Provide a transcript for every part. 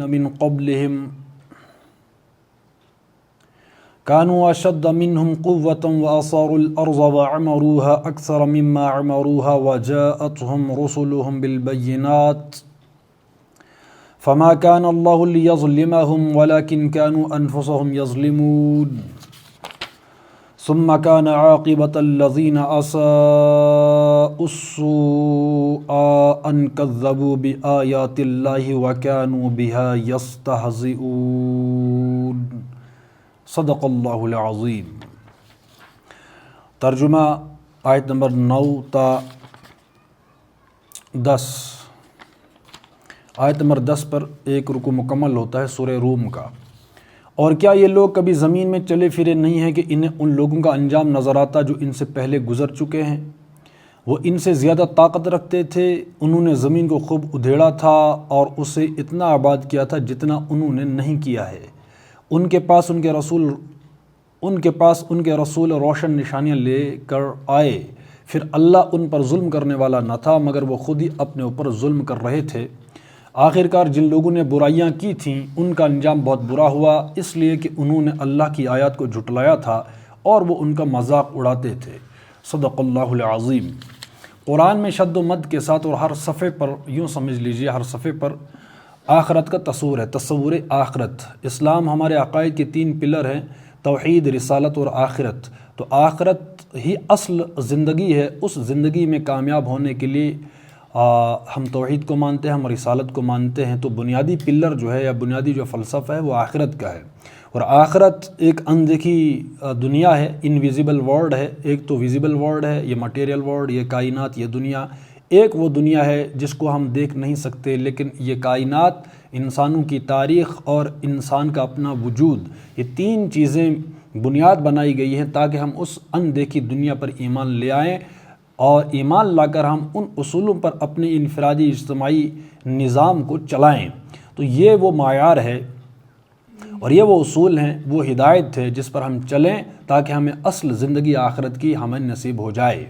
من قبلهم كانوا أشد منهم قوة وأصاروا الأرض وعمروها أكثر مما عمروها وجاءتهم رسلهم بالبينات فما كان الله ليظلمهم ولكن كانوا أنفسهم يظلمون ثم كان عاقبة الذين أساءوا السوء أن كذبوا بآيات الله وكانوا بها يستهزئون صدق اللہ العظیم۔ ترجمہ آیت نمبر 9 تا 10۔ آیت نمبر 10 پر ایک رکوع مکمل ہوتا ہے سورہ روم کا۔ اور کیا یہ لوگ کبھی زمین میں چلے پھرے نہیں ہیں کہ انہیں ان لوگوں کا انجام نظر آتا جو ان سے پہلے گزر چکے ہیں؟ وہ ان سے زیادہ طاقت رکھتے تھے، انہوں نے زمین کو خوب ادھیڑا تھا اور اسے اتنا آباد کیا تھا جتنا انہوں نے نہیں کیا ہے۔ ان کے پاس ان کے رسول روشن نشانیاں لے کر آئے، پھر اللہ ان پر ظلم کرنے والا نہ تھا مگر وہ خود ہی اپنے اوپر ظلم کر رہے تھے۔ آخرکار جن لوگوں نے برائیاں کی تھیں ان کا انجام بہت برا ہوا، اس لیے کہ انہوں نے اللہ کی آیات کو جھٹلایا تھا اور وہ ان کا مذاق اڑاتے تھے۔ صدق اللہ العظیم۔ قرآن میں شد و مد کے ساتھ اور ہر صفحے پر یوں سمجھ لیجئے، ہر صفحے پر آخرت کا تصور ہے، تصور آخرت۔ اسلام ہمارے عقائد کے 3 پلر ہیں، توحید، رسالت اور آخرت۔ تو آخرت ہی اصل زندگی ہے، اس زندگی میں کامیاب ہونے کے لیے ہم توحید کو مانتے ہیں، ہم رسالت کو مانتے ہیں۔ تو بنیادی پلر جو ہے یا بنیادی جو فلسفہ ہے وہ آخرت کا ہے۔ اور آخرت ایک اندیکھی دنیا ہے، انویزیبل ورلڈ ہے۔ ایک تو ویزیبل ورلڈ ہے، یہ مٹیریل ورلڈ، یہ کائنات، یہ دنیا۔ ایک وہ دنیا ہے جس کو ہم دیکھ نہیں سکتے، لیکن یہ کائنات، انسانوں کی تاریخ اور انسان کا اپنا وجود، یہ 3 چیزیں بنیاد بنائی گئی ہیں تاکہ ہم اس اندیکھی دنیا پر ایمان لے آئیں اور ایمان لا کر ہم ان اصولوں پر اپنے انفرادی اجتماعی نظام کو چلائیں۔ تو یہ وہ معیار ہے اور یہ وہ اصول ہیں، وہ ہدایت ہے جس پر ہم چلیں تاکہ ہمیں اصل زندگی آخرت کی ہمیں نصیب ہو جائے۔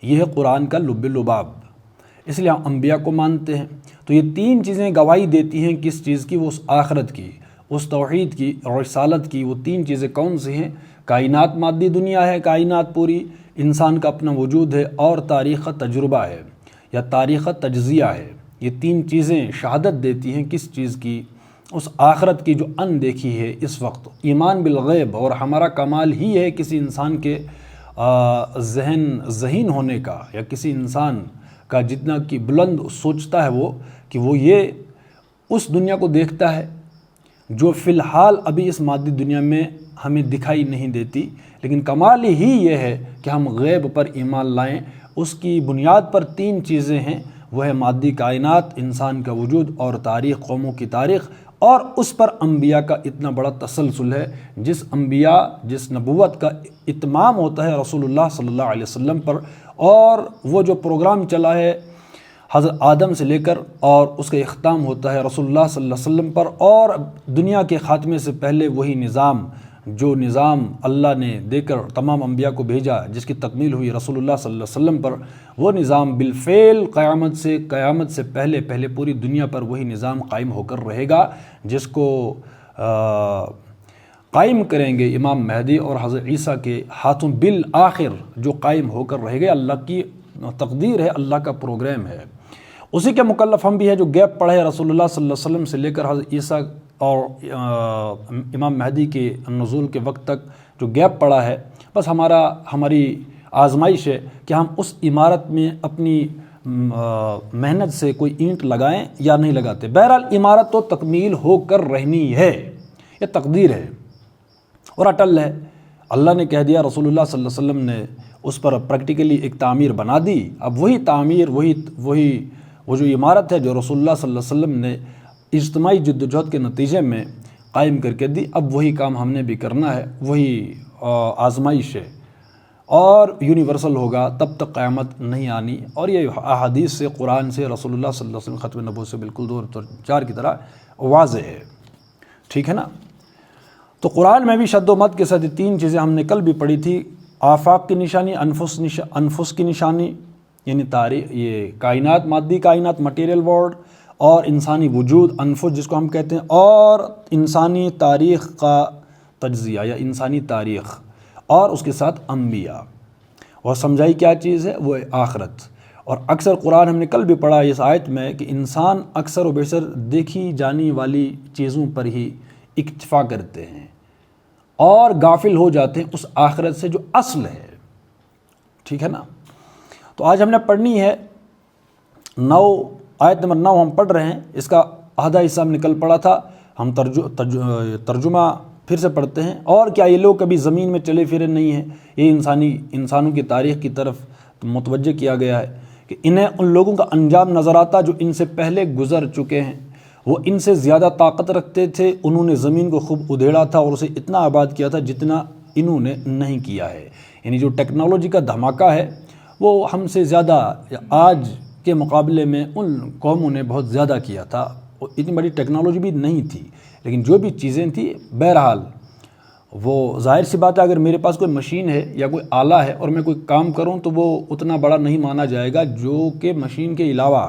یہ ہے قرآن کا لب لباب، اس لیے ہم انبیاء کو مانتے ہیں۔ تو یہ 3 چیزیں گواہی دیتی ہیں کس چیز کی؟ وہ اس آخرت کی، اس توحید کی اور رسالت کی۔ وہ 3 چیزیں کون سی ہیں؟ کائنات مادی دنیا ہے، کائنات پوری، انسان کا اپنا وجود ہے، اور تاریخ کا تجربہ ہے یا تاریخ کا تجزیہ ہے۔ یہ 3 چیزیں شہادت دیتی ہیں کس چیز کی؟ اس آخرت کی جو اندیکھی ہے اس وقت۔ ایمان بالغیب، اور ہمارا کمال ہی ہے کسی انسان کے ذہین ہونے کا، یا کسی انسان کا جتنا کہ بلند سوچتا ہے وہ، کہ وہ یہ اس دنیا کو دیکھتا ہے جو فی الحال ابھی اس مادی دنیا میں ہمیں دکھائی نہیں دیتی، لیکن کمال ہی یہ ہے کہ ہم غیب پر ایمان لائیں۔ اس کی بنیاد پر 3 چیزیں ہیں، وہ ہے مادی کائنات، انسان کا وجود اور تاریخ، قوموں کی تاریخ، اور اس پر انبیاء کا اتنا بڑا تسلسل ہے۔ جس نبوت کا اتمام ہوتا ہے رسول اللہ صلی اللہ علیہ وسلم پر، اور وہ جو پروگرام چلا ہے حضرت آدم سے لے کر، اور اس کا اختتام ہوتا ہے رسول اللہ صلی اللہ علیہ وسلم پر، اور دنیا کے خاتمے سے پہلے وہی نظام، جو نظام اللہ نے دے کر تمام انبیاء کو بھیجا، جس کی تکمیل ہوئی رسول اللہ صلی اللہ علیہ وسلم پر، وہ نظام بالفعل قیامت سے پہلے پوری دنیا پر وہی نظام قائم ہو کر رہے گا، جس کو قائم کریں گے امام مہدی اور حضرت عیسیٰ کے ہاتھوں بالآخر، جو قائم ہو کر رہے گا۔ اللہ کی تقدیر ہے، اللہ کا پروگرام ہے، اسی کے مکلف ہم بھی ہیں جو گیپ پڑے رسول اللہ صلی اللہ علیہ وسلم سے لے کر حضرت عیسیٰ اور امام مہدی کے نزول کے وقت تک جو گیپ پڑا ہے، بس ہماری آزمائش ہے کہ ہم اس عمارت میں اپنی محنت سے کوئی اینٹ لگائیں یا نہیں لگاتے۔ بہرحال عمارت تو تکمیل ہو کر رہنی ہے، یہ تقدیر ہے اور اٹل ہے۔ اللہ نے کہہ دیا، رسول اللہ صلی اللہ علیہ وسلم نے اس پر پریکٹیکلی ایک تعمیر بنا دی۔ اب وہی تعمیر، وہ جو عمارت ہے جو رسول اللہ صلی اللہ علیہ وسلم نے اجتماعی جدوجہد کے نتیجے میں قائم کر کے دی، اب وہی کام ہم نے بھی کرنا ہے، وہی آزمائش ہے، اور یونیورسل ہوگا، تب تک قیامت نہیں آنی۔ اور یہ احادیث سے، قرآن سے، رسول اللہ صلی اللہ علیہ وسلم ختم نبوت سے بالکل 2-4 کی طرح واضح ہے، ٹھیک ہے نا؟ تو قرآن میں بھی شد و مد کے ساتھ 3 چیزیں ہم نے کل بھی پڑھی تھی، آفاق کی نشانی، انفس کی نشانی، یعنی تاریخ، یہ کائنات، مادی کائنات، مٹیریل ورلڈ، اور انسانی وجود انفس جس کو ہم کہتے ہیں، اور انسانی تاریخ کا تجزیہ یا انسانی تاریخ، اور اس کے ساتھ انبیاء، اور سمجھائی کیا چیز ہے؟ وہ آخرت۔ اور اکثر قرآن ہم نے کل بھی پڑھا اس آیت میں کہ انسان اکثر و بیشتر دیکھی جانے والی چیزوں پر ہی اکتفا کرتے ہیں اور غافل ہو جاتے ہیں اس آخرت سے جو اصل ہے، ٹھیک ہے نا؟ تو آج ہم نے پڑھنی ہے آیت نمبر 9 ہم پڑھ رہے ہیں، اس کا آدھا حصہ ہم نے کل پڑھا تھا، ہم ترجمہ پھر سے پڑھتے ہیں۔ اور کیا یہ لوگ کبھی زمین میں چلے پھرے نہیں ہیں؟ یہ انسانوں کی تاریخ کی طرف متوجہ کیا گیا ہے کہ انہیں ان لوگوں کا انجام نظر آتا جو ان سے پہلے گزر چکے ہیں، وہ ان سے زیادہ طاقت رکھتے تھے، انہوں نے زمین کو خوب ادھیڑا تھا اور اسے اتنا آباد کیا تھا جتنا انہوں نے نہیں کیا ہے۔ یعنی جو ٹیکنالوجی کا دھماکہ ہے وہ ہم سے زیادہ آج کے مقابلے میں ان قوموں نے بہت زیادہ کیا تھا، اتنی بڑی ٹیکنالوجی بھی نہیں تھی، لیکن جو بھی چیزیں تھیں بہرحال وہ ظاہر سی بات ہے، اگر میرے پاس کوئی مشین ہے یا کوئی آلہ ہے اور میں کوئی کام کروں تو وہ اتنا بڑا نہیں مانا جائے گا جو کہ مشین کے علاوہ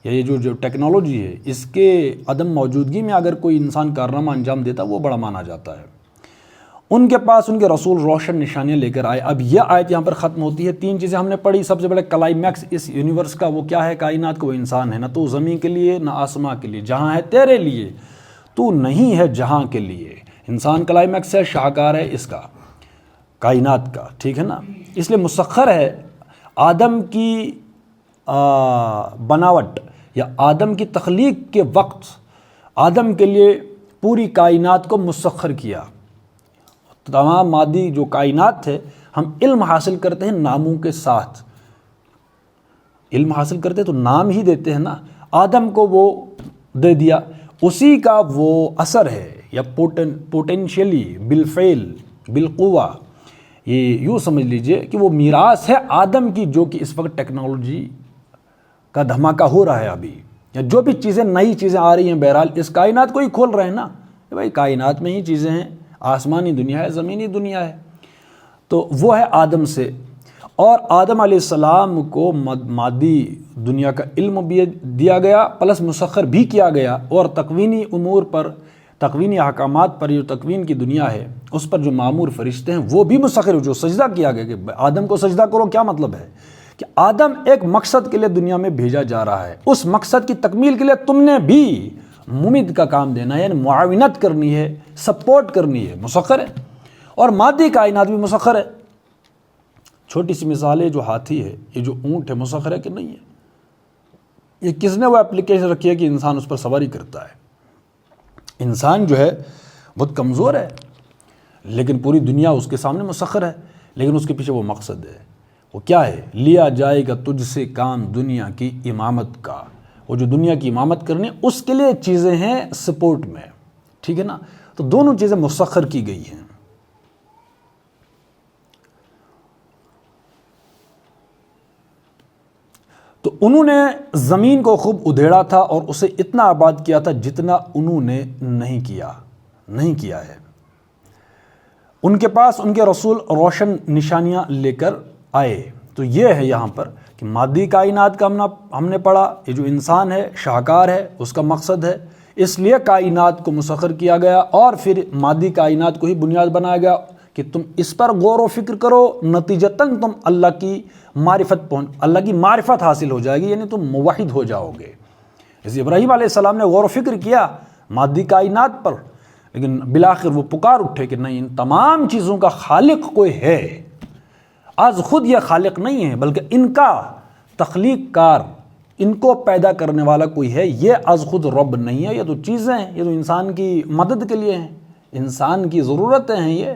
یا یہ جو ٹیکنالوجی ہے اس کے عدم موجودگی میں اگر کوئی انسان کارنامہ انجام دیتا وہ بڑا مانا جاتا ہے۔ ان کے پاس ان کے رسول روشن نشانیاں لے کر آئے۔ اب یہ آیت یہاں پر ختم ہوتی ہے، 3 چیزیں ہم نے پڑھی۔ سب سے بڑا کلائمیکس اس یونیورس کا وہ کیا ہے؟ کائنات کا وہ انسان ہے، نہ تو زمین کے لیے نہ آسماں کے لیے، جہاں ہے تیرے لیے تو نہیں ہے جہاں کے لیے۔ انسان کلائمیکس ہے، شاہکار ہے اس کا، کائنات کا، ٹھیک ہے نا؟ اس لیے مسخر ہے آدم کی بناوٹ یا آدم کی تخلیق کے وقت آدم کے لیے پوری کائنات کو مسخر کیا۔ تمام مادی جو کائنات ہے، ہم علم حاصل کرتے ہیں ناموں کے ساتھ، علم حاصل کرتے تو نام ہی دیتے ہیں نا، آدم کو وہ دے دیا، اسی کا وہ اثر ہے یا پوٹینشیلی بالفعل بالقوہ، یہ یوں سمجھ لیجئے کہ وہ میراث ہے آدم کی، جو کہ اس وقت ٹیکنالوجی کا دھماکہ ہو رہا ہے ابھی، یا جو بھی چیزیں نئی چیزیں آ رہی ہیں بہرحال اس کائنات کو ہی کھول رہے ہیں نا کہ بھائی کائنات میں ہی چیزیں ہیں، آسمانی دنیا ہے، زمینی دنیا ہے، تو وہ ہے آدم سے۔ اور آدم علیہ السلام کو مادی دنیا کا علم بھی دیا گیا پلس مسخر بھی کیا گیا، اور تکوینی امور پر، تکوینی احکامات پر، جو تکوین کی دنیا ہے اس پر جو معمور فرشتے ہیں وہ بھی مسخر، جو سجدہ کیا گیا کہ آدم کو سجدہ کرو، کیا مطلب ہے کہ آدم ایک مقصد کے لیے دنیا میں بھیجا جا رہا ہے، اس مقصد کی تکمیل کے لیے تم نے بھی ممد کا کام دینا ہے، یعنی معاونت کرنی ہے، سپورٹ کرنی ہے، مسخر ہے۔ اور مادی کائنات بھی مسخر ہے۔ چھوٹی سی مثال ہے، جو ہاتھی ہے، یہ جو اونٹ ہے، مسخر ہے کہ نہیں ہے؟ یہ کس نے وہ اپلیکیشن رکھی ہے کہ انسان اس پر سواری کرتا ہے؟ انسان جو ہے بہت کمزور ہے، لیکن پوری دنیا اس کے سامنے مسخر ہے، لیکن اس کے پیچھے وہ مقصد ہے، وہ کیا ہے؟ لیا جائے گا تجھ سے کام دنیا کی امامت کا، وہ جو دنیا کی امامت کرنی اس کے لیے چیزیں ہیں سپورٹ میں، ٹھیک ہے نا؟ تو دونوں چیزیں مسخر کی گئی ہیں۔ تو انہوں نے زمین کو خوب ادھیڑا تھا اور اسے اتنا آباد کیا تھا جتنا انہوں نے نہیں کیا ہے۔ ان کے پاس ان کے رسول روشن نشانیاں لے کر آئے۔ تو یہ ہے یہاں پر کہ مادی کائنات کا ہم نے پڑھا، یہ جو انسان ہے شاہکار ہے، اس کا مقصد ہے، اس لیے کائنات کو مسخر کیا گیا، اور پھر مادی کائنات کو ہی بنیاد بنایا گیا کہ تم اس پر غور و فکر کرو، نتیجتاً تم اللہ کی معرفت حاصل ہو جائے گی، یعنی تم موحد ہو جاؤ گے۔ جیسے ابراہیم علیہ السلام نے غور و فکر کیا مادی کائنات پر، لیکن بالآخر وہ پکار اٹھے کہ نہیں، ان تمام چیزوں کا خالق کوئی ہے، آج خود یہ خالق نہیں ہے بلکہ ان کا تخلیق کار، ان کو پیدا کرنے والا کوئی ہے، یہ از خود رب نہیں ہے، یہ تو چیزیں ہیں، یہ تو انسان کی مدد کے لیے ہیں، انسان کی ضرورتیں ہیں، یہ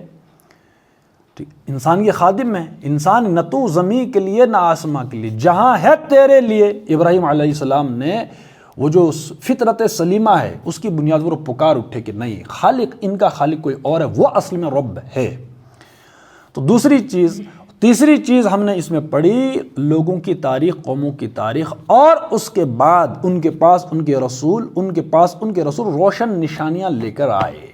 انسان کے خادم ہیں۔ انسان نہ تو زمین کے لیے نہ آسماں کے لیے، جہاں ہے تیرے لیے۔ ابراہیم علیہ السلام نے وہ جو فطرت سلیمہ ہے اس کی بنیاد پر پکار اٹھے کہ نہیں، خالق، ان کا خالق کوئی اور ہے، وہ اصل میں رب ہے۔ تو تیسری چیز ہم نے اس میں پڑھی، لوگوں کی تاریخ، قوموں کی تاریخ، اور اس کے بعد ان کے پاس ان کے رسول روشن نشانیاں لے کر آئے۔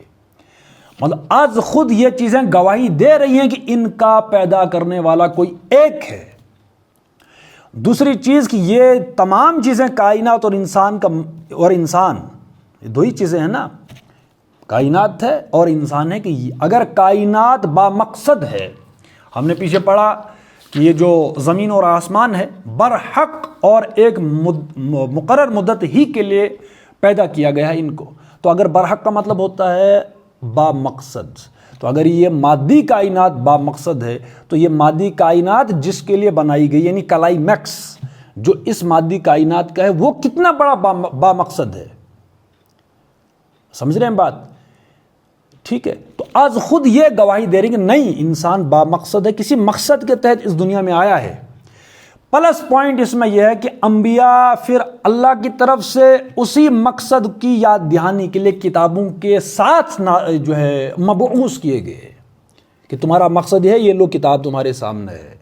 مطلب آج خود یہ چیزیں گواہی دے رہی ہیں کہ ان کا پیدا کرنے والا کوئی ایک ہے۔ دوسری چیز کہ یہ تمام چیزیں کائنات اور انسان یہ دو ہی چیزیں ہیں نا، کائنات ہے اور انسان ہے، کہ اگر کائنات با مقصد ہے، ہم نے پیچھے پڑھا کہ یہ جو زمین اور آسمان ہے برحق اور ایک مقرر مدت ہی کے لیے پیدا کیا گیا ہے ان کو، تو اگر برحق کا مطلب ہوتا ہے با مقصد، تو اگر یہ مادی کائنات با مقصد ہے تو یہ مادی کائنات جس کے لیے بنائی گئی یعنی کلائمیکس جو اس مادی کائنات کا ہے وہ کتنا بڑا با مقصد ہے، سمجھ رہے ہیں بات؟ ٹھیک ہے، تو آج خود یہ گواہی دے رہی کہ نہیں، انسان با مقصد ہے، کسی مقصد کے تحت اس دنیا میں آیا ہے۔ پلس پوائنٹ اس میں یہ ہے کہ انبیاء پھر اللہ کی طرف سے اسی مقصد کی یاد دہانی کے لیے کتابوں کے ساتھ جو ہے مبعوث کیے گئے کہ تمہارا مقصد ہے، یہ لو کتاب تمہارے سامنے ہے۔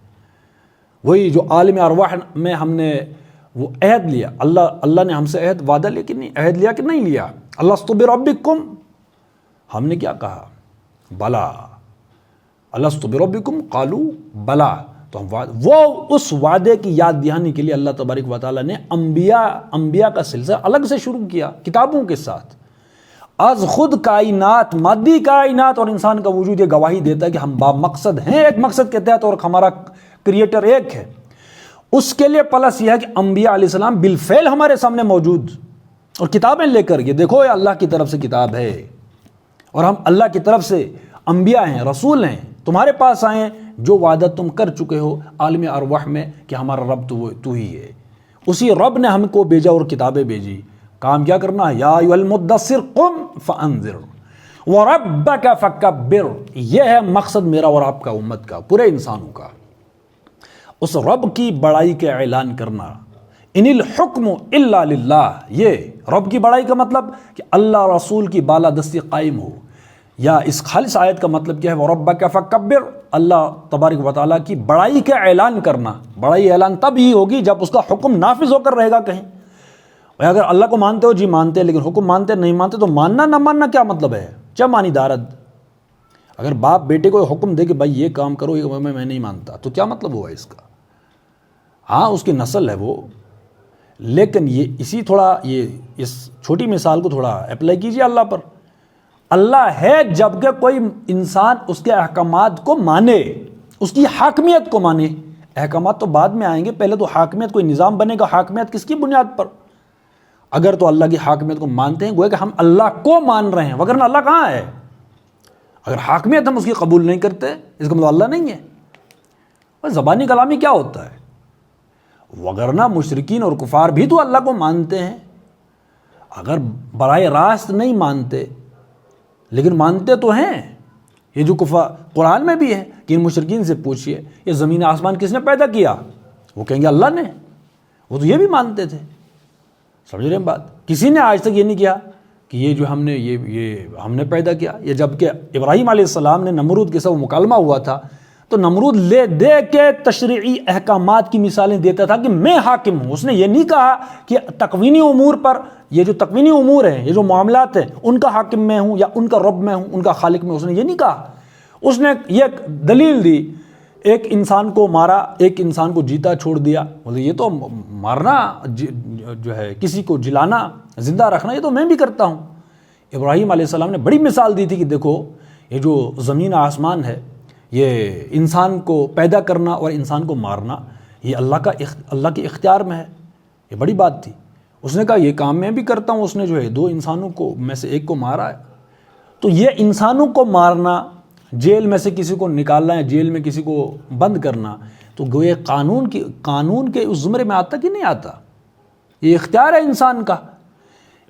وہی جو عالم ارواح میں ہم نے وہ عہد لیا، اللہ نے ہم سے عہد وعدہ لیا کہ نہیں، عہد لیا کہ نہیں لیا، الستُ بربکم، ہم نے کیا کہا؟ بلا، الستُ بربکم قالوا بلا، تو وہ اس وعدے کی یاد دہانی کے لیے اللہ تبارک و تعالیٰ نے انبیاء کا سلسلہ الگ سے شروع کیا کتابوں کے ساتھ۔ آج خود کائنات، مادی کائنات اور انسان کا وجود یہ گواہی دیتا ہے کہ ہم با مقصد ہیں ایک مقصد کے تحت، اور ہمارا کریٹر ایک ہے۔ اس کے لیے پلس یہ ہے کہ انبیاء علیہ السلام بالفعل ہمارے سامنے موجود اور کتابیں لے کر، یہ دیکھو یہ اللہ کی طرف سے کتاب ہے اور ہم اللہ کی طرف سے انبیاء ہیں، رسول ہیں، تمہارے پاس آئیں جو وعدہ تم کر چکے ہو عالم ارواح میں کہ ہمارا رب تو ہی ہے۔ اسی رب نے ہم کو بھیجا اور کتابیں بھیجی، کام کیا کرنا ہے؟ یا ایھا المدثر قم فانذر وربک فکبر، یہ ہے مقصد میرا اور آپ کا، امت کا، پورے انسانوں کا، اس رب کی بڑائی کا اعلان کرنا۔ ان الحکم الا للہ، یہ رب کی بڑائی کا مطلب کہ اللہ رسول کی بالادستی قائم ہو، یا اس خالص آیت کا مطلب کیا ہے؟ وَرَبَّكَ فَكَبِّرْ، اللہ تبارک و تعالیٰ کی بڑائی کا اعلان کرنا۔ بڑائی اعلان تب ہی ہوگی جب اس کا حکم نافذ ہو کر رہے گا کہیں۔ اگر اللہ کو مانتے ہو، جی مانتے ہیں، لیکن حکم مانتے نہیں مانتے، تو ماننا نہ ماننا کیا مطلب ہے؟ کیا مانی دارد؟ اگر باپ بیٹے کو حکم دے کہ بھائی یہ کام کرو، یہ میں نہیں مانتا، تو کیا مطلب ہوا اس کا؟ ہاں اس کی نسل ہے وہ، لیکن یہ اس چھوٹی مثال کو تھوڑا اپلائی کیجیے اللہ پر۔ اللہ ہے جبکہ کوئی انسان اس کے احکامات کو مانے، اس کی حاکمیت کو مانے۔ احکامات تو بعد میں آئیں گے، پہلے تو حاکمیت، کوئی نظام بنے گا، حاکمیت کس کی بنیاد پر؟ اگر تو اللہ کی حاکمیت کو مانتے ہیں، گویا کہ ہم اللہ کو مان رہے ہیں، وگرنہ اللہ کہاں ہے؟ اگر حاکمیت ہم اس کی قبول نہیں کرتے، اس کا مطلب اللہ نہیں ہے۔ زبانی کلامی کیا ہوتا ہے؟ وگرنہ مشرکین اور کفار بھی تو اللہ کو مانتے ہیں، اگر براہ راست نہیں مانتے لیکن مانتے تو ہیں۔ یہ جو قرآن میں بھی ہے کہ ان مشرکین سے پوچھئے یہ زمین آسمان کس نے پیدا کیا، وہ کہیں گے اللہ نے، وہ تو یہ بھی مانتے تھے۔ سمجھ رہے ہیں بات؟ کسی نے آج تک یہ نہیں کیا کہ یہ جو ہم نے پیدا کیا۔ یہ جب کہ ابراہیم علیہ السلام نے نمرود کے ساتھ مکالمہ ہوا تھا، تو نمرود لے دے کے تشریعی احکامات کی مثالیں دیتا تھا کہ میں حاکم ہوں۔ اس نے یہ نہیں کہا کہ تکوینی امور پر، یہ جو تکوینی امور ہیں، یہ جو معاملات ہیں، ان کا حاکم میں ہوں یا ان کا رب میں ہوں، ان کا خالق میں، اس نے یہ نہیں کہا۔ اس نے یہ دلیل دی، ایک انسان کو مارا، ایک انسان کو جیتا چھوڑ دیا، بولے یہ تو مارنا جو ہے، کسی کو جلانا، زندہ رکھنا، یہ تو میں بھی کرتا ہوں۔ ابراہیم علیہ السلام نے بڑی مثال دی تھی کہ دیکھو یہ جو زمین آسمان ہے، یہ انسان کو پیدا کرنا اور انسان کو مارنا، یہ اللہ کے اختیار میں ہے۔ یہ بڑی بات تھی۔ اس نے کہا یہ کام میں بھی کرتا ہوں۔ اس نے جو ہے 2 انسانوں کو میں سے ایک کو مارا ہے، تو یہ انسانوں کو مارنا، جیل میں سے کسی کو نکالنا ہے، جیل میں کسی کو بند کرنا، تو گویا قانون کے اس زمرے میں آتا کہ نہیں آتا؟ یہ اختیار ہے انسان کا۔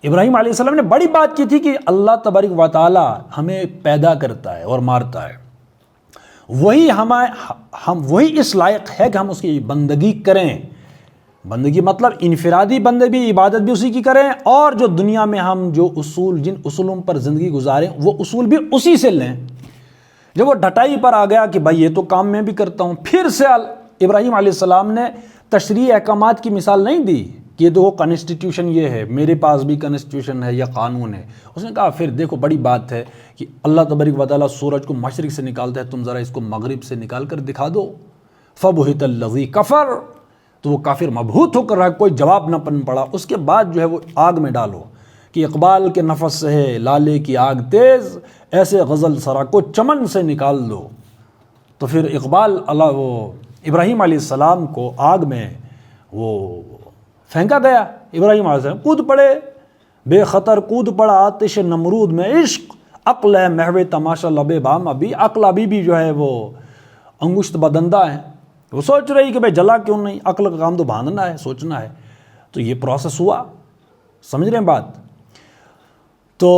ابراہیم علیہ السلام نے بڑی بات کی تھی کہ اللہ تبارک و تعالی ہمیں پیدا کرتا ہے اور مارتا ہے، وہی اس لائق ہے کہ ہم اس کی بندگی کریں۔ بندگی مطلب انفرادی بندگی، عبادت بھی اسی کی کریں، اور جو دنیا میں ہم جو جن اصولوں پر زندگی گزاریں، وہ اصول بھی اسی سے لیں۔ جب وہ ڈھٹائی پر آ گیا کہ بھائی یہ تو کام میں بھی کرتا ہوں، پھر سے ابراہیم علیہ السلام نے تشریعی احکامات کی مثال نہیں دی کہ یہ دیکھو کانسٹیٹیوشن یہ ہے، میرے پاس بھی کانسٹیٹیوشن ہے یا قانون ہے۔ اس نے کہا پھر دیکھو بڑی بات ہے کہ اللہ تبارک و تعالیٰ سورج کو مشرق سے نکالتا ہے، تم ذرا اس کو مغرب سے نکال کر دکھا دو۔ فَبُہِتَ الَّذِي كَفَرَ، تو وہ کافر مبہوت ہو کر رہا، کوئی جواب نہ پڑا. اس کے بعد جو ہے وہ آگ میں ڈالو کہ اقبال کے نفس سے ہے لالے کی آگ تیز، ایسے غزل سرا کو چمن سے نکال دو. تو پھر اقبال وہ ابراہیم علیہ السلام کو آگ میں وہ پھینکا گیا. ابراہیم علیہ السلام کود پڑے، بے خطر کود پڑا آتش نمرود میں، عشق عقل ہے محو تماشا لبے بام. ابھی عقل ابھی بھی جو ہے وہ انگشت بدندہ ہے، وہ سوچ رہی کہ بھائی جلا کیوں نہیں، عقل کا کام تو باندھنا ہے، سوچنا ہے. تو یہ پروسیس ہوا، سمجھ رہے ہیں بات. تو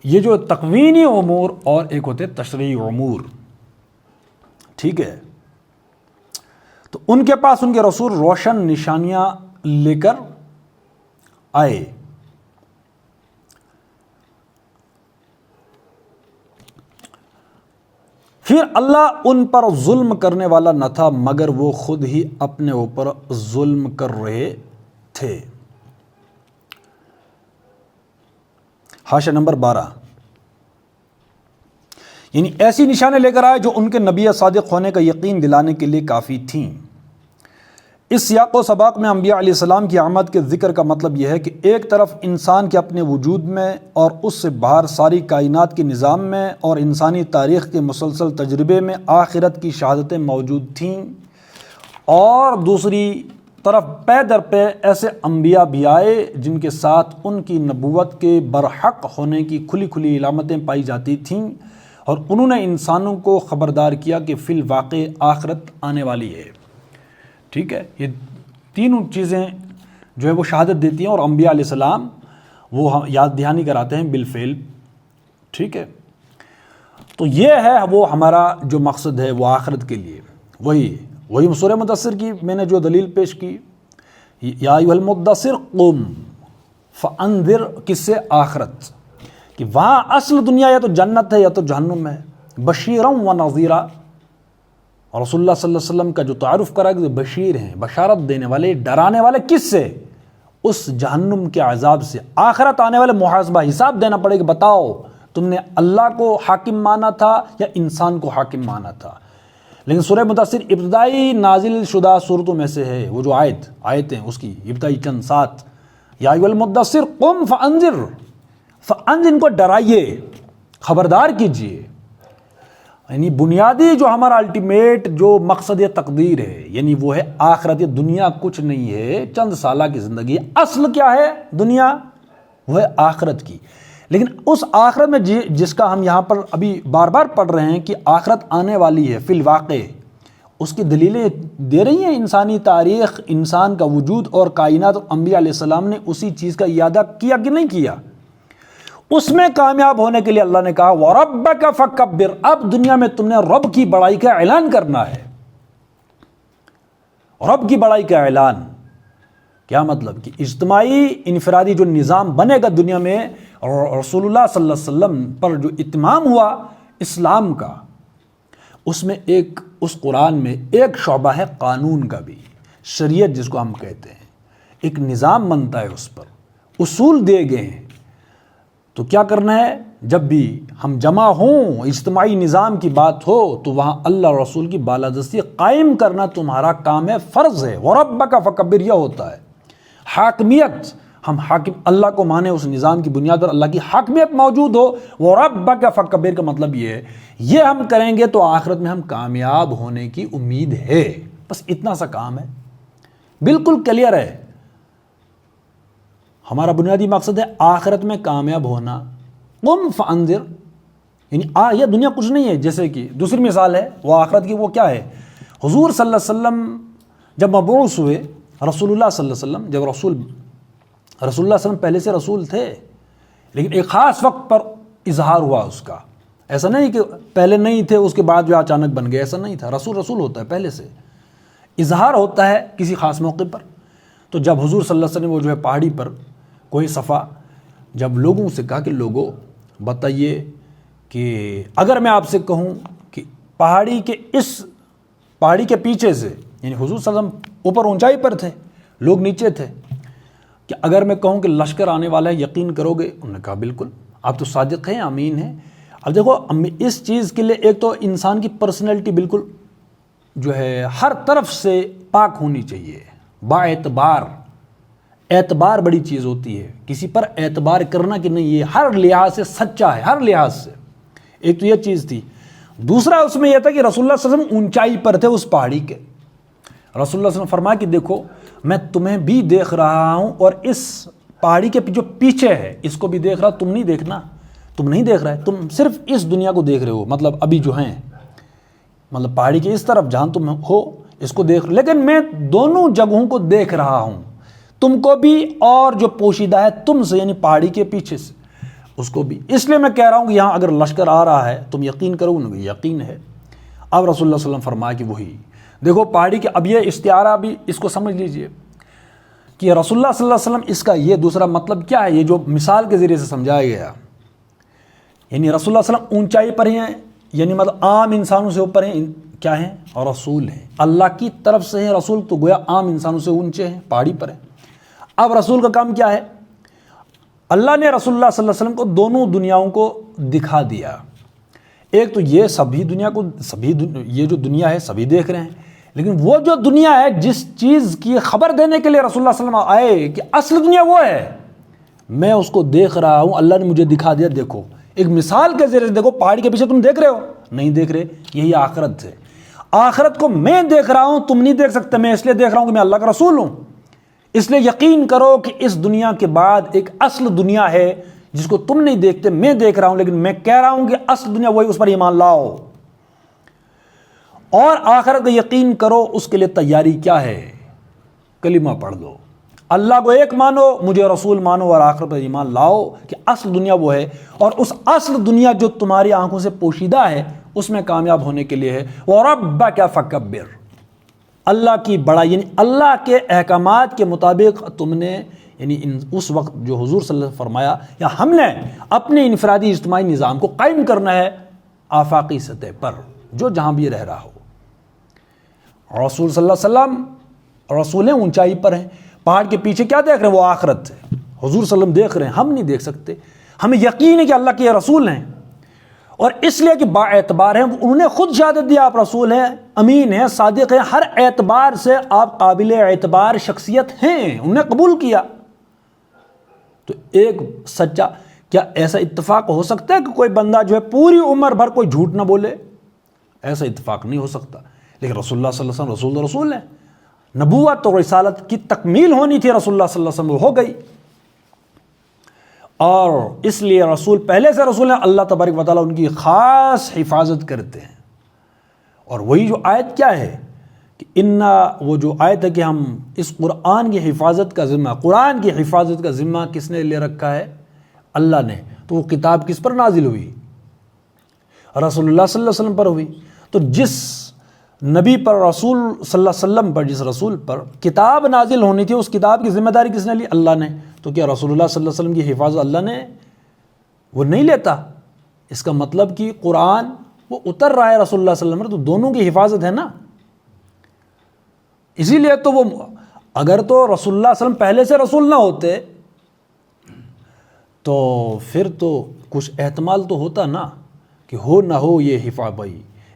یہ جو تکوینی امور اور ایک ہوتے تشریعی امور، ٹھیک ہے، تو ان کے پاس ان کے رسول روشن نشانیاں لے کر آئے. پھر اللہ ان پر ظلم کرنے والا نہ تھا مگر وہ خود ہی اپنے اوپر ظلم کر رہے تھے. حاشیہ نمبر 12. یعنی ایسی نشانیں لے کر آئے جو ان کے نبی صادق ہونے کا یقین دلانے کے لیے کافی تھیں. اس سیاق و سباق میں انبیاء علیہ السلام کی آمد کے ذکر کا مطلب یہ ہے کہ ایک طرف انسان کے اپنے وجود میں اور اس سے باہر ساری کائنات کے نظام میں اور انسانی تاریخ کے مسلسل تجربے میں آخرت کی شہادتیں موجود تھیں، اور دوسری طرف پے در پے ایسے انبیاء بھی آئے جن کے ساتھ ان کی نبوت کے برحق ہونے کی کھلی کھلی علامتیں پائی جاتی تھیں، اور انہوں نے انسانوں کو خبردار کیا کہ فی الواقع آخرت آنے والی ہے. ٹھیک ہے، یہ تینوں چیزیں جو ہے وہ شہادت دیتی ہیں، اور انبیاء علیہ السلام وہ یاد دہانی کراتے ہیں بالفعل. ٹھیک ہے، تو یہ ہے وہ ہمارا جو مقصد ہے وہ آخرت کے لیے. وہی سورہ مدثر کی میں نے جو دلیل پیش کی، یا ایھا المدثر قم فانذر، کس سے؟ آخرت، کہ وہاں اصل دنیا یا تو جنت ہے یا تو جہنم ہے. بشیرا و نذیرا، اور رسول اللہ صلی اللہ علیہ وسلم کا جو تعارف کرا کہ بشیر ہیں، بشارت دینے والے، ڈرانے والے. کس سے؟ اس جہنم کے عذاب سے، آخرت آنے والے محاسبہ، حساب دینا پڑے کہ بتاؤ تم نے اللہ کو حاکم مانا تھا یا انسان کو حاکم مانا تھا. لیکن سورہ مدثر ابتدائی نازل شدہ صورتوں میں سے ہے. وہ جو آیتیں اس کی ابتدائی چند 7، یا ایھا المدثر قم فانذر، ان کو ڈرائیے، خبردار کیجیے. یعنی بنیادی جو ہمارا الٹیمیٹ جو مقصد تقدیر ہے، یعنی وہ ہے آخرت. دنیا کچھ نہیں ہے، چند سالہ کی زندگی. اصل کیا ہے دنیا؟ وہ ہے آخرت کی. لیکن اس آخرت میں جس کا ہم یہاں پر ابھی بار بار پڑھ رہے ہیں کہ آخرت آنے والی ہے فی الواقع، اس کی دلیلیں دے رہی ہیں انسانی تاریخ، انسان کا وجود اور کائنات. انبیاء علیہ السلام نے اسی چیز کا اعادہ کیا کہ نہیں کیا؟ اس میں کامیاب ہونے کے لیے اللہ نے کہا وَرَبَّكَ فَكَبِّرْ، اب دنیا میں تم نے رب کی بڑائی کا اعلان کرنا ہے. رب کی بڑائی کا اعلان کیا مطلب؟ کہ اجتماعی انفرادی جو نظام بنے گا دنیا میں، رسول اللہ صلی اللہ علیہ وسلم پر جو اتمام ہوا اسلام کا، اس میں اس قرآن میں ایک شعبہ ہے قانون کا بھی، شریعت جس کو ہم کہتے ہیں. ایک نظام بنتا ہے، اس پر اصول دے گئے ہیں. تو کیا کرنا ہے؟ جب بھی ہم جمع ہوں، اجتماعی نظام کی بات ہو، تو وہاں اللہ رسول کی بالادستی قائم کرنا تمہارا کام ہے، فرض ہے. وَرَبَّكَ فَكَبِّرْ، یہ ہوتا ہے حاکمیت. ہم حاکم اللہ کو مانے، اس نظام کی بنیاد پر اللہ کی حاکمیت موجود ہو. وَرَبَّكَ فَكَبِّرْ کا مطلب یہ ہے، یہ ہم کریں گے تو آخرت میں ہم کامیاب ہونے کی امید ہے. بس اتنا سا کام ہے، بالکل کلیئر ہے. ہمارا بنیادی مقصد ہے آخرت میں کامیاب ہونا. قم فانذر، یعنی یہ دنیا کچھ نہیں ہے. جیسے کہ دوسری مثال ہے وہ آخرت کی، وہ کیا ہے؟ حضور صلی اللہ علیہ وسلم جب مبعوث ہوئے، رسول اللہ صلی اللہ علیہ وسلم جب رسول اللہ صلی اللہ علیہ وسلم پہلے سے رسول تھے، لیکن ایک خاص وقت پر اظہار ہوا اس کا. ایسا نہیں کہ پہلے نہیں تھے اس کے بعد جو اچانک بن گئے، ایسا نہیں تھا. رسول ہوتا ہے، پہلے سے اظہار ہوتا ہے کسی خاص موقع پر. تو جب حضور صلی اللہ علیہ وسلم وہ جو ہے پہاڑی پر کوئی صفا، جب لوگوں سے کہا کہ لوگوں بتائیے کہ اگر میں آپ سے کہوں کہ پہاڑی کے پیچھے سے، یعنی حضور صلی اللہ علیہ وسلم اوپر اونچائی پر تھے، لوگ نیچے تھے، کہ اگر میں کہوں کہ لشکر آنے والا ہے یقین کرو گے؟ انہوں نے کہا بالکل، آپ تو صادق ہیں، امین ہیں. اب دیکھو اس چیز کے لیے ایک تو انسان کی پرسنالٹی بالکل جو ہے ہر طرف سے پاک ہونی چاہیے، باعتبار۔ اعتبار بڑی چیز ہوتی ہے، کسی پر اعتبار کرنا کہ نہیں یہ ہر لحاظ سے سچا ہے، ہر لحاظ سے۔ ایک تو یہ چیز تھی۔ دوسرا اس میں یہ تھا کہ رسول اللہ صلی اللہ علیہ وسلم اونچائی پر تھے اس پہاڑی کے۔ رسول اللہ صلی اللہ علیہ وسلم فرمایا کہ دیکھو میں تمہیں بھی دیکھ رہا ہوں اور اس پہاڑی کے جو پیچھے ہے اس کو بھی دیکھ رہا، تم نہیں دیکھنا، تم نہیں دیکھ رہے، تم صرف اس دنیا کو دیکھ رہے ہو، مطلب ابھی جو ہیں، مطلب پہاڑی کے اس طرف جہاں تم ہو اس کو دیکھ، لیکن میں دونوں جگہوں کو دیکھ رہا ہوں، تم کو بھی اور جو پوشیدہ ہے تم سے، یعنی پہاڑی کے پیچھے سے اس کو بھی۔ اس لیے میں کہہ رہا ہوں کہ یہاں اگر لشکر آ رہا ہے تم یقین کرو گے، یقین ہے۔ اب رسول اللہ صلی اللہ علیہ وسلم فرمایا کہ وہی دیکھو پہاڑی کے، اب یہ استعارہ بھی اس کو سمجھ لیجئے کہ رسول اللہ صلی اللہ علیہ وسلم اس کا یہ دوسرا مطلب کیا ہے، یہ جو مثال کے ذریعے سے سمجھایا گیا، یعنی رسول اللہ صلی اللہ علیہ وسلم اونچائی پر ہیں، یعنی مطلب عام انسانوں سے اوپر ہیں، کیا ہیں، اور رسول ہیں، اللہ کی طرف سے ہیں رسول، تو گویا عام انسانوں سے اونچے ہیں، پہاڑی پر ہیں۔ اب رسول کا کام کیا ہے؟ اللہ نے رسول اللہ صلی اللہ علیہ وسلم کو دونوں دنیاؤں کو دکھا دیا۔ ایک تو یہ سبھی دنیا کو، یہ جو دنیا ہے سبھی دیکھ رہے ہیں، لیکن وہ جو دنیا ہے جس چیز کی خبر دینے کے لیے رسول اللہ صلی اللہ علیہ وسلم آئے کہ اصل دنیا وہ ہے، میں اس کو دیکھ رہا ہوں، اللہ نے مجھے دکھا دیا، دیکھو ایک مثال کے ذریعے سے، دیکھو پہاڑی کے پیچھے تم دیکھ رہے ہو، نہیں دیکھ رہے، یہی آخرت ہے۔ آخرت کو میں دیکھ رہا ہوں، تم نہیں دیکھ سکتے، میں اس لیے دیکھ رہا ہوں کہ میں اللہ کا رسول ہوں، اس لیے یقین کرو کہ اس دنیا کے بعد ایک اصل دنیا ہے جس کو تم نہیں دیکھتے، میں دیکھ رہا ہوں، لیکن میں کہہ رہا ہوں کہ اصل دنیا وہی، اس پر ایمان لاؤ اور آخرت کا یقین کرو۔ اس کے لیے تیاری کیا ہے؟ کلمہ پڑھ دو، اللہ کو ایک مانو، مجھے رسول مانو، اور آخرت پر ایمان لاؤ کہ اصل دنیا وہ ہے، اور اس اصل دنیا جو تمہاری آنکھوں سے پوشیدہ ہے اس میں کامیاب ہونے کے لیے ہے۔ وَرَبَّكَ فَكَبِّرْ، اللہ کی بڑا، یعنی اللہ کے احکامات کے مطابق تم نے، یعنی اس وقت جو حضور صلی اللہ علیہ وسلم فرمایا، یا ہم نے اپنے انفرادی اجتماعی نظام کو قائم کرنا ہے آفاقی سطح پر، جو جہاں بھی رہ رہا ہو۔ رسول صلی اللہ علیہ وسلم رسولیں اونچائی پر ہیں، پہاڑ کے پیچھے کیا دیکھ رہے ہیں؟ وہ آخرت ہے، حضور صلی اللہ علیہ وسلم دیکھ رہے ہیں، ہم نہیں دیکھ سکتے، ہمیں یقین ہے کہ اللہ کے رسول ہیں، اور اس لیے کہ با اعتبار ہیں، انہوں نے خود شہادت دیا آپ رسول ہیں، امین ہیں، صادق ہیں، ہر اعتبار سے آپ قابل اعتبار شخصیت ہیں، انہوں نے قبول کیا۔ تو ایک سچا، کیا ایسا اتفاق ہو سکتا ہے کہ کوئی بندہ جو ہے پوری عمر بھر کوئی جھوٹ نہ بولے؟ ایسا اتفاق نہیں ہو سکتا، لیکن رسول اللہ صلی اللہ علیہ وسلم رسول ہیں، نبوت اور رسالت کی تکمیل ہونی تھی رسول اللہ صلی اللہ علیہ وسلم، ہو گئی، اور اس لیے رسول پہلے سے رسول ہیں، اللہ تبارک و تعالیٰ ان کی خاص حفاظت کرتے ہیں۔ اور وہی جو آیت کیا ہے کہ وہ جو آیت ہے کہ ہم اس قرآن کی حفاظت کا ذمہ، قرآن کی حفاظت کا ذمہ کس نے لے رکھا ہے؟ اللہ نے۔ تو وہ کتاب کس پر نازل ہوئی؟ رسول اللہ صلی اللہ علیہ وسلم پر ہوئی۔ تو جس نبی پر، رسول صلی اللہ علیہ وسلم پر، جس رسول پر کتاب نازل ہونی تھی، اس کتاب کی ذمہ داری کس نے لی؟ اللہ نے۔ تو کیا رسول اللہ صلی اللہ علیہ وسلم کی حفاظت اللہ نے وہ نہیں لیتا؟ اس کا مطلب کہ قرآن وہ اتر رہا ہے رسول اللہ صلی اللہ علیہ وسلم، تو دونوں کی حفاظت ہے نا۔ اسی لیے تو وہ، اگر تو رسول اللہ صلی اللہ علیہ وسلم پہلے سے رسول نہ ہوتے تو پھر تو کچھ احتمال تو ہوتا نا کہ ہو نہ ہو یہ حفاظت،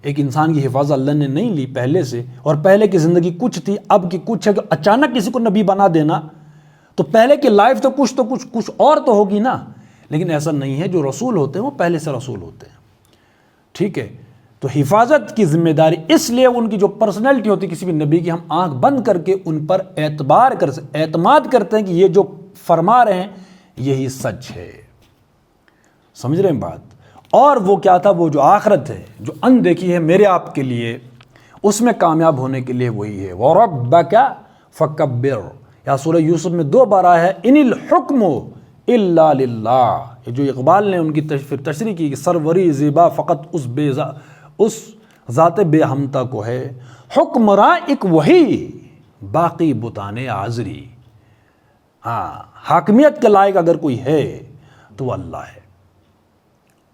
ایک انسان کی حفاظت اللہ نے نہیں لی پہلے سے، اور پہلے کی زندگی کچھ تھی، اب کی کچھ ہے، کہ اچانک کسی کو نبی بنا دینا، تو پہلے کی لائف تو کچھ اور تو ہوگی نا۔ لیکن ایسا نہیں ہے، جو رسول ہوتے ہیں وہ پہلے سے رسول ہوتے ہیں، ٹھیک ہے۔ تو حفاظت کی ذمہ داری، اس لیے ان کی جو پرسنالٹی ہوتی ہے کسی بھی نبی کی، ہم آنکھ بند کر کے ان پر اعتماد کرتے ہیں کہ یہ جو فرما رہے ہیں یہی سچ ہے، سمجھ رہے ہیں بات؟ اور وہ کیا تھا؟ وہ جو آخرت ہے، جو اندیکھی ہے میرے آپ کے لیے، اس میں کامیاب ہونے کے لیے وہی ہے۔ وَرَبَّكَ فَكَبِّرْ، یا سورہ یوسف میں 2 بار آیا ہے، اِنِ الْحُكْمُ إِلَّا لِلَّهِ، یہ جو اقبال نے ان کی تشریح کی کہ سروری زیبا فقط اس ذات بے ہمتا کو ہے، حکمراں ایک وہی، باقی بتانے حاضری۔ ہاں، حاکمیت کے لائق اگر کوئی ہے تو وہ اللہ ہے،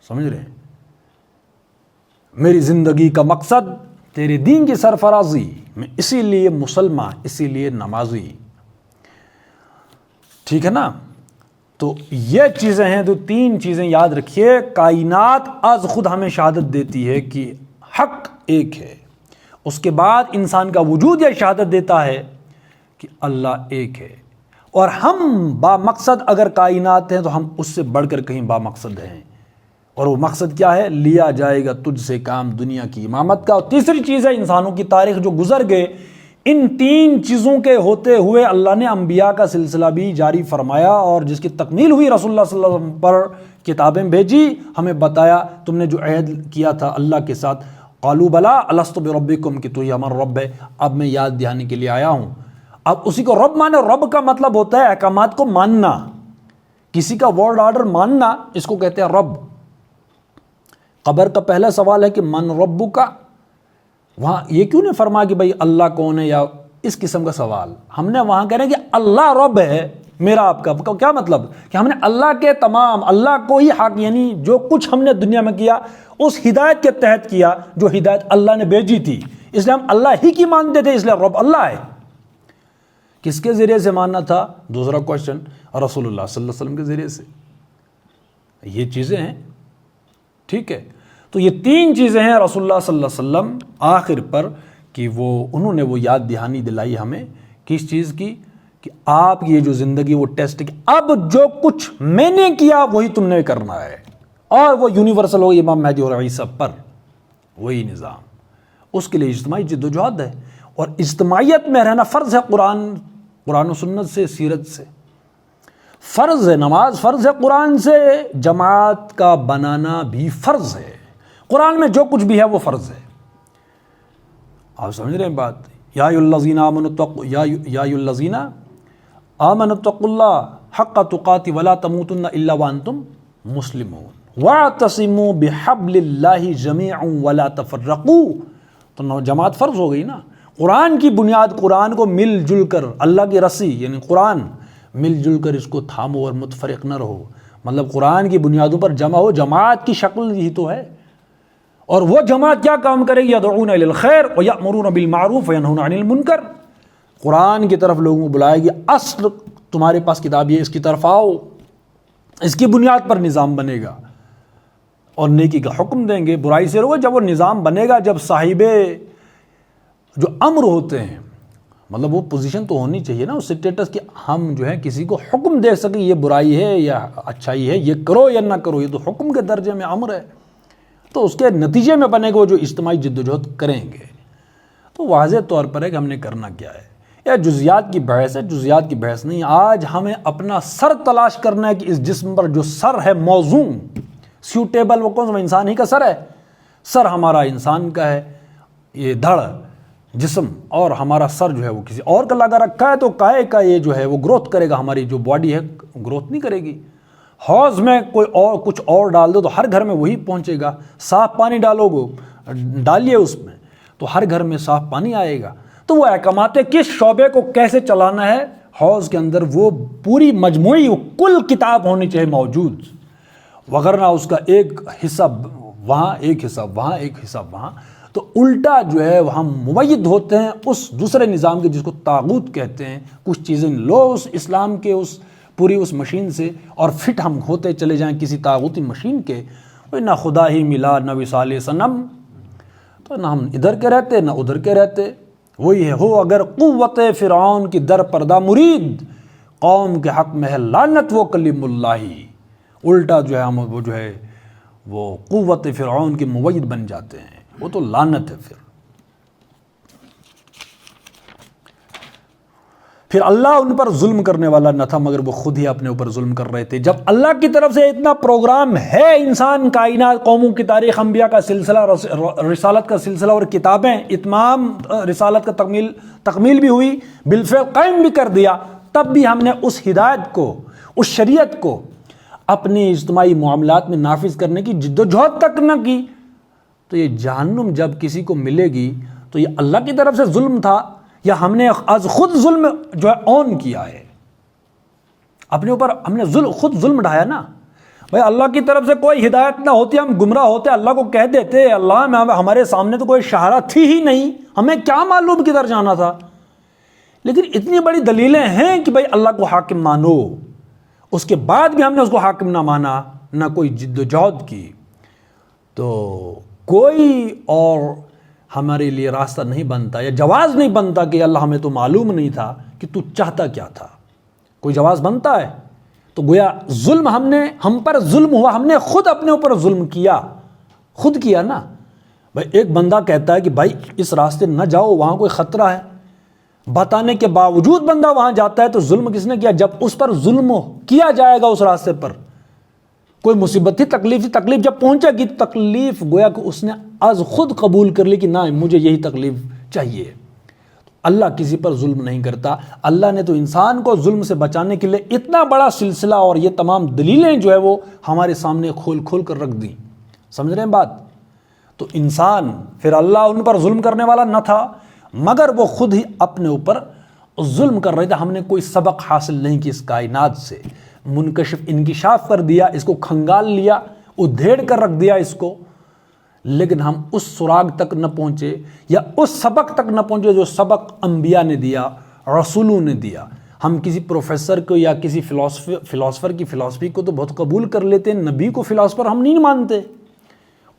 سمجھ رہے ہیں؟ میری زندگی کا مقصد تیرے دین کی سرفرازی، میں اسی لیے مسلمان، اسی لیے نمازی، ٹھیک ہے نا؟ تو یہ چیزیں ہیں، تو 3 چیزیں یاد رکھیے۔ کائنات از خود ہمیں شہادت دیتی ہے کہ حق ایک ہے، اس کے بعد انسان کا وجود یہ شہادت دیتا ہے کہ اللہ ایک ہے، اور ہم با مقصد اگر کائنات ہیں تو ہم اس سے بڑھ کر کہیں با مقصد ہیں، اور وہ مقصد کیا ہے؟ لیا جائے گا تجھ سے کام دنیا کی امامت کا۔ اور تیسری چیز ہے انسانوں کی تاریخ جو گزر گئے، ان تین چیزوں کے ہوتے ہوئے اللہ نے انبیاء کا سلسلہ بھی جاری فرمایا، اور جس کی تکمیل ہوئی رسول اللہ صلی اللہ علیہ وسلم پر کتابیں بھیجی، ہمیں بتایا تم نے جو عہد کیا تھا اللہ کے ساتھ، قالوا بلا الست بربکم، کہ تو ہی ہمارا رب ہے، اب میں یاد دہانی کے لیے آیا ہوں۔ اب اسی کو رب مانے، رب کا مطلب ہوتا ہے احکامات کو ماننا، کسی کا ورڈ آرڈر ماننا، اس کو کہتے ہیں رب۔ قبر کا پہلا سوال ہے کہ من ربک، وہاں یہ کیوں نہیں فرمایا کہ بھائی اللہ کون ہے یا اس قسم کا سوال، ہم نے وہاں کہہ رہے ہیں کہ اللہ رب ہے میرا آپ کا۔ کیا مطلب؟ کہ ہم نے اللہ کے تمام، اللہ کو ہی حق، یعنی جو کچھ ہم نے دنیا میں کیا اس ہدایت کے تحت کیا جو ہدایت اللہ نے بھیجی تھی، اس لیے ہم اللہ ہی کی مانتے تھے، اس لیے رب اللہ ہے۔ کس کے ذریعے سے ماننا تھا؟ دوسرا کوشچن، رسول اللہ صلی اللہ علیہ وسلم کے ذریعے سے۔ یہ چیزیں ہیں، ٹھیک ہے۔ تو یہ تین چیزیں ہیں رسول اللہ صلی اللہ علیہ وسلم آخر پر، کہ وہ انہوں نے وہ یاد دہانی دلائی ہمیں کس چیز کی، کہ آپ کی یہ جو زندگی وہ ٹیسٹ کی، اب جو کچھ میں نے کیا وہی تم نے کرنا ہے، اور وہ یونیورسل ہو امام مہدی اور عیسیٰ پر وہی نظام، اس کے لیے اجتماعی جد و جہد ہے، اور اجتماعیت میں رہنا فرض ہے، قرآن و سنت سے، سیرت سے فرض ہے، نماز فرض ہے قرآن سے، جماعت کا بنانا بھی فرض ہے، قرآن میں جو کچھ بھی ہے وہ فرض ہے۔ آپ سمجھ رہے ہیں بات؟ یا ایھا الذین آمنوا اتقوا، یا ایھا الذین آمنوا اتقوا اللہ حق تقاتہ ولا تموتن الا وانتم مسلمون واعتصموا بحبل اللہ جمیعا ولا تفرقوا۔ تو جماعت فرض ہو گئی نا، قرآن کی بنیاد، قرآن کو مل جل کر، اللہ کی رسی یعنی قرآن، مل جل کر اس کو تھامو اور متفرق نہ رہو، مطلب قرآن کی بنیادوں پر جمع ہو، جماعت کی شکل ہی تو ہے۔ اور وہ جماعت کیا کام کرے گی؟ یدعون الی الخیر ویأمرون بالمعروف وینہون عن المنکر، قرآن کی طرف لوگوں کو بلائے گی، اصل تمہارے پاس کتاب یہ، اس کی طرف آؤ، اس کی بنیاد پر نظام بنے گا، اور نیکی کا حکم دیں گے، برائی سے روکو۔ جب وہ نظام بنے گا، جب صاحب جو امر ہوتے ہیں، مطلب وہ پوزیشن تو ہونی چاہیے نا، اس اسٹیٹس کہ ہم جو ہے کسی کو حکم دے سکیں یہ برائی ہے یا اچھائی ہے، یہ کرو یا نہ کرو، یہ تو حکم کے درجے میں امر ہے، تو اس کے نتیجے میں بنے گا وہ جو اجتماعی جد و جہد کریں گے۔ تو واضح طور پر ہے کہ ہم نے کرنا کیا ہے، یا جزیات کی بحث ہے، جزیات کی بحث نہیں، آج ہمیں اپنا سر تلاش کرنا ہے کہ اس جسم پر جو سر ہے موزوں سیوٹیبل، وہ کون سا؟ انسان ہی کا سر ہے، سر ہمارا انسان کا ہے، یہ دھڑ جسم، اور ہمارا سر جو ہے وہ کسی اور کا لگا رکھا ہے، تو کائے کا یہ جو ہے وہ گروتھ کرے گا، ہماری جو باڈی ہے گروتھ نہیں کرے گی۔ حوض میں کوئی اور کچھ اور ڈال دو تو ہر گھر میں وہی پہنچے گا، صاف پانی ڈالو گے، ڈالیے اس میں تو ہر گھر میں صاف پانی آئے گا۔ تو وہ احکامات کس شعبے کو کیسے چلانا ہے، حوض کے اندر وہ پوری مجموعی کل کتاب ہونی چاہیے موجود، وغیرہ اس کا ایک حصہ وہاں، ایک حصہ وہاں، ایک حصہ وہاں، تو الٹا جو ہے ہم مبید ہوتے ہیں اس دوسرے نظام کے جس کو طاغوت کہتے ہیں۔ کچھ چیزیں لو اس اسلام کے اس پوری اس مشین سے، اور فٹ ہم ہوتے چلے جائیں کسی طاغوتی مشین کے، نہ خدا ہی ملا نہ وصال صنم، تو نہ ہم ادھر کے رہتے نہ ادھر کے رہتے۔ وہی ہے، ہو اگر قوت فرعون کی در پردہ مرید، قوم کے حق میں ہے لعنت وہ کلیم اللہ، الٹا جو ہے ہم وہ جو ہے وہ قوت فرعون کے مؤید بن جاتے ہیں، وہ تو لعنت ہے۔ پھر اللہ ان پر ظلم کرنے والا نہ تھا مگر وہ خود ہی اپنے اوپر ظلم کر رہے تھے۔ جب اللہ کی طرف سے اتنا پروگرام ہے، انسان، کائنات، قوموں کی تاریخ، انبیاء کا سلسلہ، رسالت کا سلسلہ اور کتابیں، اتمام رسالت کا تکمیل بھی ہوئی، بالفعل قائم بھی کر دیا، تب بھی ہم نے اس ہدایت کو، اس شریعت کو اپنے اجتماعی معاملات میں نافذ کرنے کی جد و جہد تک نہ کی، تو یہ جہنم جب کسی کو ملے گی تو یہ اللہ کی طرف سے ظلم تھا یا ہم نے از خود ظلم جو ہے اون کیا ہے اپنے اوپر، ہم نے خود ظلم ڈھایا نا۔ بھائی اللہ کی طرف سے کوئی ہدایت نہ ہوتی، ہم گمراہ ہوتے، اللہ کو کہہ دیتے اللہ میں، ہمارے سامنے تو کوئی شہرہ تھی ہی نہیں، ہمیں کیا معلوم کدھر جانا تھا۔ لیکن اتنی بڑی دلیلیں ہیں کہ بھائی اللہ کو حاکم مانو، اس کے بعد بھی ہم نے اس کو حاکم نہ مانا، نہ کوئی جد و جہد کی، تو کوئی اور ہمارے لیے راستہ نہیں بنتا یا جواز نہیں بنتا کہ اللہ ہمیں تو معلوم نہیں تھا کہ تو چاہتا کیا تھا. کوئی جواز بنتا ہے؟ تو گویا ظلم ہم پر ظلم ہوا، ہم نے خود اپنے اوپر ظلم کیا، خود کیا نا. بھائی ایک بندہ کہتا ہے کہ بھائی اس راستے نہ جاؤ، وہاں کوئی خطرہ ہے، بتانے کے باوجود بندہ وہاں جاتا ہے، تو ظلم کس نے کیا؟ جب اس پر ظلم کیا جائے گا، اس راستے پر کوئی مصیبت تھی، تکلیف جب پہنچے گی، تکلیف گویا کہ اس نے از خود قبول کر لی کہ نہ مجھے یہی تکلیف چاہیے. اللہ کسی پر ظلم نہیں کرتا. اللہ نے تو انسان کو ظلم سے بچانے کے لیے اتنا بڑا سلسلہ اور یہ تمام دلیلیں جو ہے وہ ہمارے سامنے کھول کر رکھ دیں. سمجھ رہے ہیں بات؟ تو انسان پھر اللہ ان پر ظلم کرنے والا نہ تھا، مگر وہ خود ہی اپنے اوپر ظلم کر رہے تھے. ہم نے کوئی سبق حاصل نہیں کی اس کائنات سے، منکشف انکشاف کر دیا، اس کو کھنگال لیا، ادھیڑ کر رکھ دیا اس کو، لیکن ہم اس سراغ تک نہ پہنچے یا اس سبق تک نہ پہنچے جو سبق انبیاء نے دیا، رسولوں نے دیا. ہم کسی پروفیسر کو یا کسی فلاسفر کی فلاسفی کو تو بہت قبول کر لیتے ہیں، نبی کو فلاسفر ہم نہیں مانتے،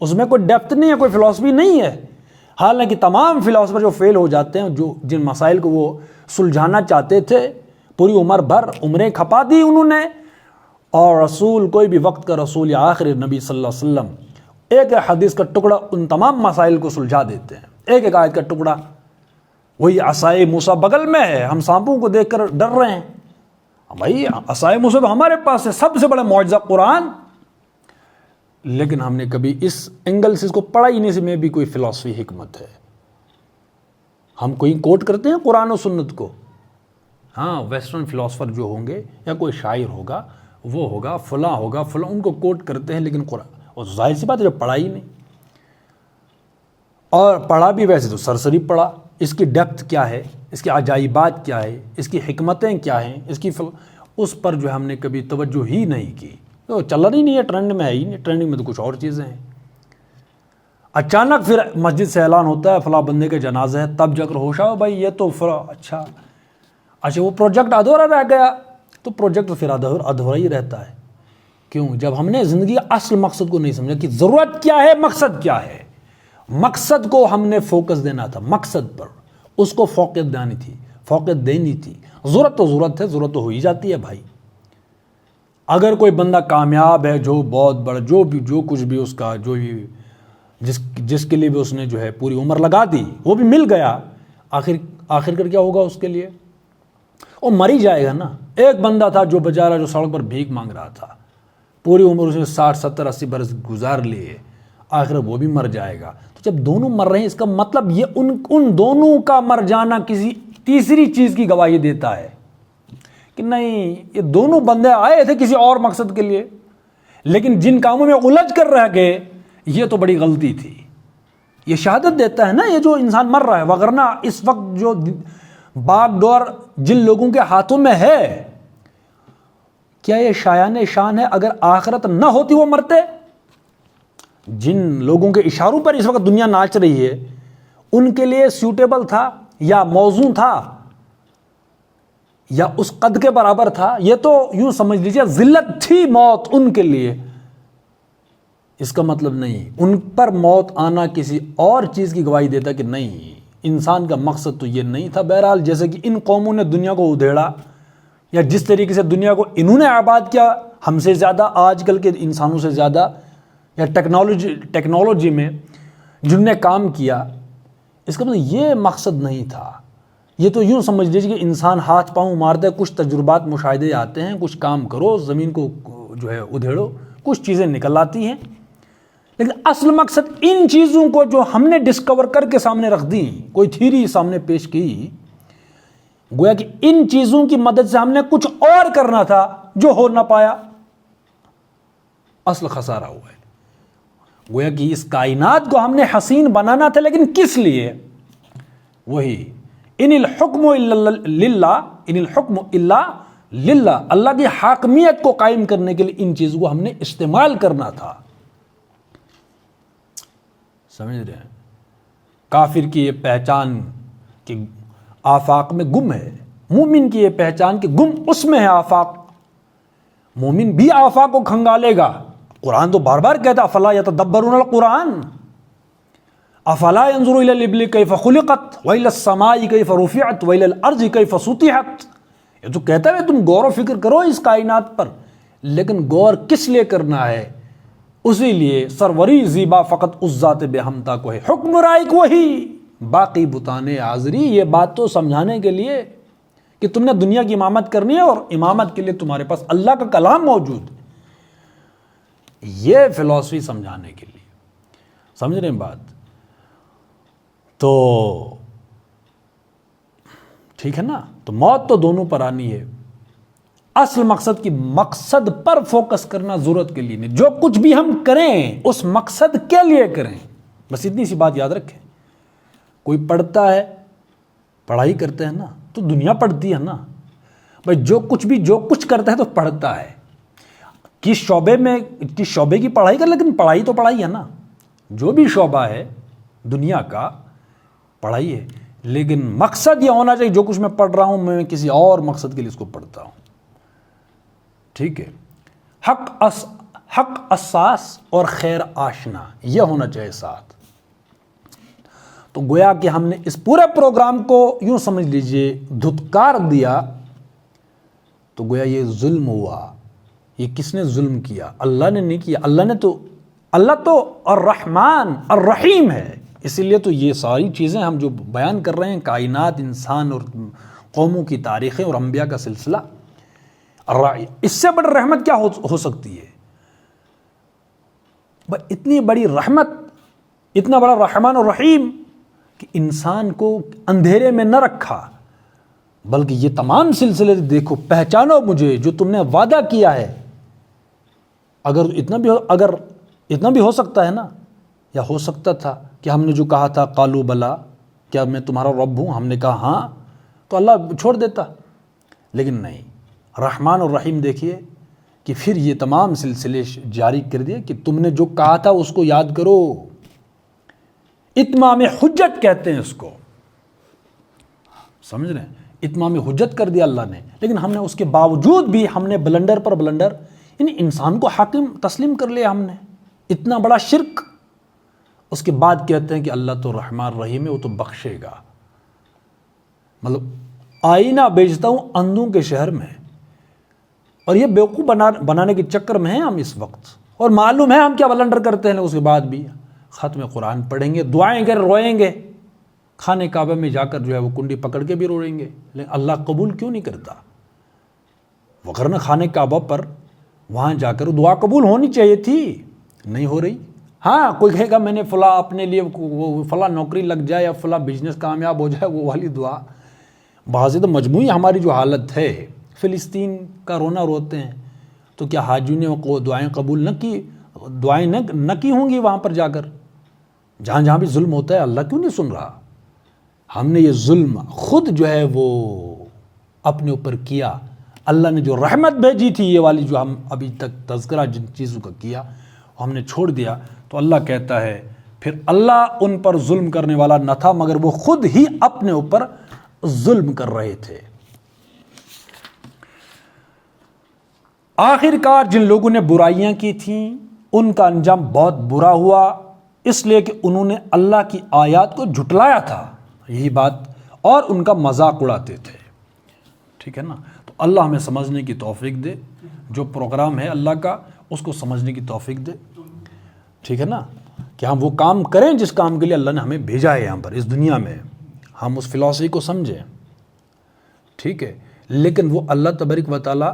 اس میں کوئی ڈیپتھ نہیں ہے، کوئی فلاسفی نہیں ہے. حالانکہ تمام فلاسفر جو فیل ہو جاتے ہیں، جن مسائل کو وہ سلجھانا چاہتے تھے، پوری عمر بھر عمریں کھپا دی انہوں نے، اور رسول کوئی بھی وقت کا رسول یا آخر نبی صلی اللہ علیہ وسلم ایک حدیث کا ٹکڑا ان تمام مسائل کو سلجھا دیتے ہیں. ایک آیت کا ٹکڑا، وہی عصائے موسیٰ بغل میں ہے، ہم سانپوں کو دیکھ کر ڈر رہے ہیں. بھائی عصائے موسیٰ تو ہمارے پاس ہے، سب سے بڑا معجزہ قرآن، لیکن ہم نے کبھی اس اینگل سے اس کو پڑھا ہی نہیں. سے میں بھی کوئی فلاسفی حکمت ہے، ہم کوئی کوٹ کرتے ہیں قرآن و سنت کو. ہاں ویسٹرن فلاسفر جو ہوں گے یا کوئی شاعر ہوگا، وہ ہوگا فلاں ہوگا فلاں، ان کو کوٹ کرتے ہیں، لیکن قرآن، اور ظاہر سی بات ہے جو پڑھا ہی نہیں، اور پڑھا بھی ویسے تو سرسری پڑھا. اس کی ڈیپتھ کیا ہے، اس کی عجائبات کیا ہے، اس کی حکمتیں کیا ہیں، اس پر جو ہم نے کبھی توجہ ہی نہیں کی. تو چل رہی نہیں ہے، ٹرینڈ میں ہے ہی نہیں، ٹرینڈنگ میں تو کچھ اور چیزیں ہیں. اچانک پھر مسجد سے اعلان ہوتا ہے فلاں بندے کا جنازہ ہے، تب جا کر ہوش آؤ بھائی یہ تو اچھا وہ پروجیکٹ ادھورا رہ گیا. تو پروجیکٹ پھر ادھورا ہی رہتا ہے. کیوں؟ جب ہم نے زندگی اصل مقصد کو نہیں سمجھا کہ ضرورت کیا ہے، مقصد کیا ہے. مقصد کو ہم نے فوکس دینا تھا، مقصد پر اس کو فوقیت دینی تھی. ضرورت تو ضرورت ہے، ضرورت تو ہو ہی جاتی ہے بھائی. اگر کوئی بندہ کامیاب ہے، جو بہت بڑا جو کچھ بھی اس کا، جو بھی جس کے لیے بھی اس نے جو ہے پوری عمر لگا دی، وہ بھی مل گیا، آخر کر کیا ہوگا اس کے لیے؟ وہ مر ہی جائے گا نا. ایک بندہ تھا جو بیچارہ جو سڑک پر بھیک مانگ رہا تھا، پوری عمر اس نے 60 70 80 برس گزار لیے، آخر وہ بھی مر جائے گا. تو جب دونوں مر رہے ہیں، اس کا مطلب یہ ان دونوں کا مر جانا کسی تیسری چیز کی گواہی دیتا ہے کہ نہیں، یہ دونوں بندے آئے تھے کسی اور مقصد کے لیے، لیکن جن کاموں میں الجھ کر رہ گئے، یہ تو بڑی غلطی تھی. یہ شہادت دیتا ہے نا یہ جو انسان مر رہا ہے. وگرنہ اس وقت جو باغ ڈور جن لوگوں کے ہاتھوں میں ہے، کیا یہ شایان شان ہے اگر آخرت نہ ہوتی وہ مرتے؟ جن لوگوں کے اشاروں پر اس وقت دنیا ناچ رہی ہے، ان کے لیے سیوٹیبل تھا یا موزوں تھا یا اس قد کے برابر تھا؟ یہ تو یوں سمجھ لیجیے ذلت تھی موت ان کے لیے. اس کا مطلب نہیں ان پر موت آنا کسی اور چیز کی گواہی دیتا کہ نہیں، انسان کا مقصد تو یہ نہیں تھا. بہرحال جیسے کہ ان قوموں نے دنیا کو ادھیڑا، یا جس طریقے سے دنیا کو انہوں نے آباد کیا، ہم سے زیادہ، آج کل کے انسانوں سے زیادہ، یا ٹیکنالوجی میں جن نے کام کیا، اس کا مطلب یہ مقصد نہیں تھا. یہ تو یوں سمجھ لیجیے کہ انسان ہاتھ پاؤں مارتا ہے، کچھ تجربات مشاہدے آتے ہیں، کچھ کام کرو، زمین کو جو ہے ادھیڑو، کچھ چیزیں نکل آتی ہیں. لیکن اصل مقصد ان چیزوں کو جو ہم نے ڈسکور کر کے سامنے رکھ دی، کوئی تھیوری سامنے پیش کی، گویا کہ ان چیزوں کی مدد سے ہم نے کچھ اور کرنا تھا جو ہو نہ پایا. اصل خسارہ ہوا ہے. گویا کہ اس کائنات کو ہم نے حسین بنانا تھا، لیکن کس لیے؟ وہی ان الحکم الا للہ، ان الحکم الا للہ، اللہ کی حاکمیت کو قائم کرنے کے لیے ان چیزوں کو ہم نے استعمال کرنا تھا. سمجھ رہے ہیں؟ کافر کی یہ پہچان کہ آفاق میں گم ہے، مومن کی یہ پہچان کہ گم اس میں ہے آفاق. مومن بھی آفاق کو کھنگالے گا. قرآن تو بار بار کہتا افلا یتدبرون القرآن، افلا ينظر الى الابل كيف خلقت والى السماء كيف رفعت والى الارض كيف سطحت. یہ تو کہتا ہے تم غور و فکر کرو اس کائنات پر، لیکن غور کس لیے کرنا ہے؟ اسی لیے سروری زیبا فقط اس ذات بے ہمتا کو ہے، حکم رائق وہی باقی بتانے حاضری. یہ بات تو سمجھانے کے لیے کہ تم نے دنیا کی امامت کرنی ہے اور امامت کے لیے تمہارے پاس اللہ کا کلام موجود ہے. یہ فلسفی سمجھانے کے لیے. سمجھ رہے ہیں بات؟ تو ٹھیک ہے نا. تو موت تو دونوں پر آنی ہے. اصل مقصد کی مقصد پر فوکس کرنا ضرورت کے لیے نہیں. جو کچھ بھی ہم کریں اس مقصد کے لیے کریں. بس اتنی سی بات یاد رکھیں. کوئی پڑھتا ہے، پڑھائی کرتے ہیں نا، تو دنیا پڑھتی ہے نا. بھائی جو کچھ کرتا ہے تو پڑھتا ہے. کس شعبے کی پڑھائی کر، لیکن پڑھائی تو پڑھائی ہے نا. جو بھی شعبہ ہے دنیا کا پڑھائی ہے، لیکن مقصد یہ ہونا چاہیے جو کچھ میں پڑھ رہا ہوں میں کسی اور مقصد کے لیے اس کو پڑھتا ہوں. ٹھیک ہے. حق اساس اور خیر آشنا یہ ہونا چاہیے ساتھ. تو گویا کہ ہم نے اس پورے پروگرام کو یوں سمجھ لیجئے دھتکار دیا تو گویا یہ ظلم ہوا. یہ کس نے ظلم کیا؟ اللہ نے نہیں کیا. اللہ تو الرحمن الرحیم ہے. اسی لیے تو یہ ساری چیزیں ہم جو بیان کر رہے ہیں، کائنات، انسان اور قوموں کی تاریخیں اور انبیاء کا سلسلہ، اس سے بڑی رحمت کیا ہو سکتی ہے؟ اتنی بڑی رحمت، اتنا بڑا رحمان اور رحیم کہ انسان کو اندھیرے میں نہ رکھا، بلکہ یہ تمام سلسلے دیکھو، پہچانو مجھے جو تم نے وعدہ کیا ہے. اگر اتنا بھی ہو سکتا ہے نا، یا ہو سکتا تھا کہ ہم نے جو کہا تھا قالو بلا، کیا میں تمہارا رب ہوں، ہم نے کہا ہاں، تو اللہ چھوڑ دیتا. لیکن نہیں، رحمان اور رحیم دیکھیے کہ پھر یہ تمام سلسلے جاری کر دیے کہ تم نے جو کہا تھا اس کو یاد کرو. اتمام حجت کہتے ہیں اس کو. سمجھ رہے ہیں؟ اتمام حجت کر دیا اللہ نے. لیکن ہم نے اس کے باوجود بھی ہم نے بلنڈر پر بلنڈر، یعنی انسان کو حاکم تسلیم کر لیا ہم نے. اتنا بڑا شرک. اس کے بعد کہتے ہیں کہ اللہ تو رحمان رحیم ہے، وہ تو بخشے گا. مطلب آئینہ بیچتا ہوں اندھوں کے شہر میں. اور یہ بیوقوف بنانے کے چکر میں ہیں ہم اس وقت. اور معلوم ہے ہم کیا بلنڈر کرتے ہیں. اس کے بعد بھی ختم قرآن پڑھیں گے، دعائیں کر روئیں گے، خانے کعبہ میں جا کر جو ہے وہ کنڈی پکڑ کے بھی روئیں گے. لیکن اللہ قبول کیوں نہیں کرتا؟ وغیرہ خانے کعبہ پر وہاں جا کر دعا قبول ہونی چاہیے تھی، نہیں ہو رہی. ہاں کوئی کہے گا میں نے فلاں اپنے لیے فلاں نوکری لگ جائے یا فلاں بزنس کامیاب ہو جائے، وہ والی دعا. بعض تو مجموعی ہماری جو حالت ہے، فلسطین کا رونا روتے ہیں، تو کیا حاجیوں نے وہ دعائیں قبول نہ کی؟ دعائیں نہ کی ہوں گی وہاں پر جا کر. جہاں جہاں بھی ظلم ہوتا ہے اللہ کیوں نہیں سن رہا؟ ہم نے یہ ظلم خود جو ہے وہ اپنے اوپر کیا. اللہ نے جو رحمت بھیجی تھی، یہ والی جو ہم ابھی تک تذکرہ جن چیزوں کا کیا ہم نے چھوڑ دیا. تو اللہ کہتا ہے پھر اللہ ان پر ظلم کرنے والا نہ تھا مگر وہ خود ہی اپنے اوپر ظلم کر رہے تھے. آخر کار جن لوگوں نے برائیاں کی تھیں ان کا انجام بہت برا ہوا، اس لیے کہ انہوں نے اللہ کی آیات کو جھٹلایا تھا. یہی بات، اور ان کا مذاق اڑاتے تھے. ٹھیک ہے نا. تو اللہ ہمیں سمجھنے کی توفیق دے. جو پروگرام ہے اللہ کا اس کو سمجھنے کی توفیق دے. ٹھیک ہے نا. کہ ہم وہ کام کریں جس کام کے لیے اللہ نے ہمیں بھیجا ہے یہاں پر اس دنیا میں. ہم اس فلسفی کو سمجھیں. ٹھیک ہے. لیکن وہ اللہ تبارک و تعالیٰ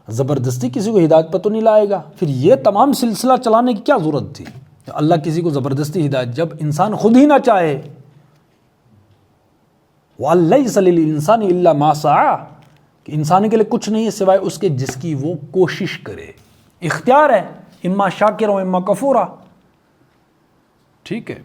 زبردستی کسی کو ہدایت پر تو نہیں لائے گا. پھر یہ تمام سلسلہ چلانے کی کیا ضرورت تھی؟ اللہ کسی کو زبردستی ہدایت، جب انسان خود ہی نہ چاہے. وَلَيْسَ لِلْإِنسَانِ إِلَّا مَا سَعَىٰ، کہ انسان کے لیے کچھ نہیں ہے سوائے اس کے جس کی وہ کوشش کرے. اختیار ہے، اما شاکرا و اما کفورا. ٹھیک ہے.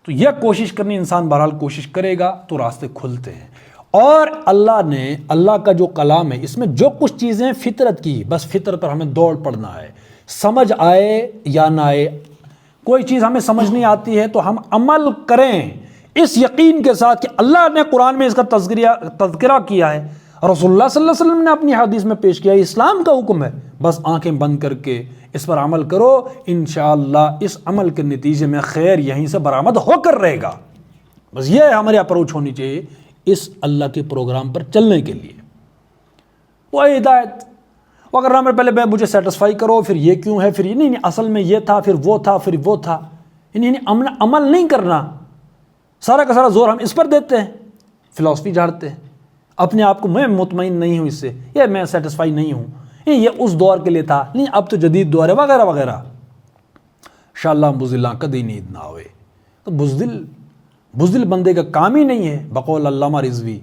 تو یہ کوشش کرنی، انسان بہرحال کوشش کرے گا تو راستے کھلتے ہیں. اور اللہ کا جو کلام ہے اس میں جو کچھ چیزیں فطرت کی، بس فطرت پر ہمیں دوڑ پڑنا ہے. سمجھ آئے یا نہ آئے، کوئی چیز ہمیں سمجھ نہیں آتی ہے تو ہم عمل کریں اس یقین کے ساتھ کہ اللہ نے قرآن میں اس کا تذکرہ کیا ہے، رسول اللہ صلی اللہ علیہ وسلم نے اپنی حدیث میں پیش کیا ہے، اسلام کا حکم ہے. بس آنکھیں بند کر کے اس پر عمل کرو، انشاءاللہ اس عمل کے نتیجے میں خیر یہیں سے برآمد ہو کر رہے گا۔ بس یہ ہماری اپروچ ہونی چاہیے اس اللہ کے پروگرام پر چلنے کے لیے۔ وہ ہدایت اگر ہمیں پہلے مجھے سیٹسفائی کرو، پھر یہ کیوں ہے، پھر یہ نہیں اصل میں یہ تھا، پھر وہ تھا، پھر وہ تھا، یعنی عمل نہیں کرنا، سارا کا سارا زور ہم اس پر دیتے ہیں، فلسفی جھاڑتے ہیں اپنے آپ کو، میں مطمئن نہیں ہوں اس سے، یہ میں سیٹسفائی نہیں ہوں، یہ اس دور کے لیے تھا، نہیں اب تو جدید دور ہے وغیرہ وغیرہ۔ انشاءاللہ بزدلاں کدی نیند نہ ہوئے۔ تو بزدل بندے کا کام ہی نہیں ہے بقول علامہ رضوی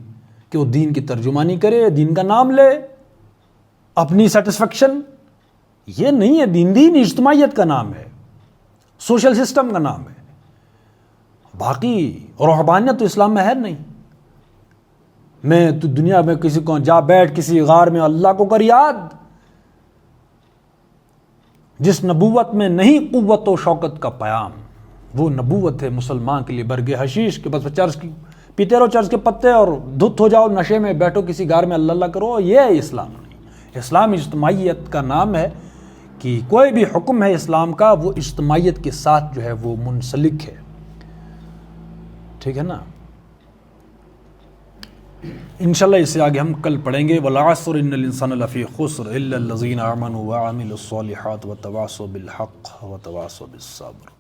کہ وہ دین کی ترجمانی کرے، دین کا نام لے، اپنی سیٹسفیکشن، یہ نہیں ہے دین اجتماعیت کا نام ہے، سوشل سسٹم کا نام ہے، باقی روحانیت تو اسلام میں ہے نہیں۔ میں تو دنیا میں کسی کو جا بیٹھ کسی غار میں اللہ کو کر یاد، جس نبوت میں نہیں قوت و شوکت کا پیام، وہ نبوت ہے مسلمان کے لیے برگ حشیش کے، بس چرچ کی پیتے رہو چرچ کے پتے اور دھت ہو جاؤ، نشے میں بیٹھو کسی غار میں اللہ اللہ کرو، یہ ہے اسلام نہیں۔ اسلام اجتماعیت کا نام ہے کہ کوئی بھی حکم ہے اسلام کا وہ اجتماعیت کے ساتھ جو ہے وہ منسلک ہے، ٹھیک ہے نا۔ انشاءاللہ اس سے آگے ہم کل پڑھیں گے، والعصر ان الانسان لفی خسر الا الذین آمنوا وعملوا الصالحات وتواصوا بالحق وتواصوا بالصبر۔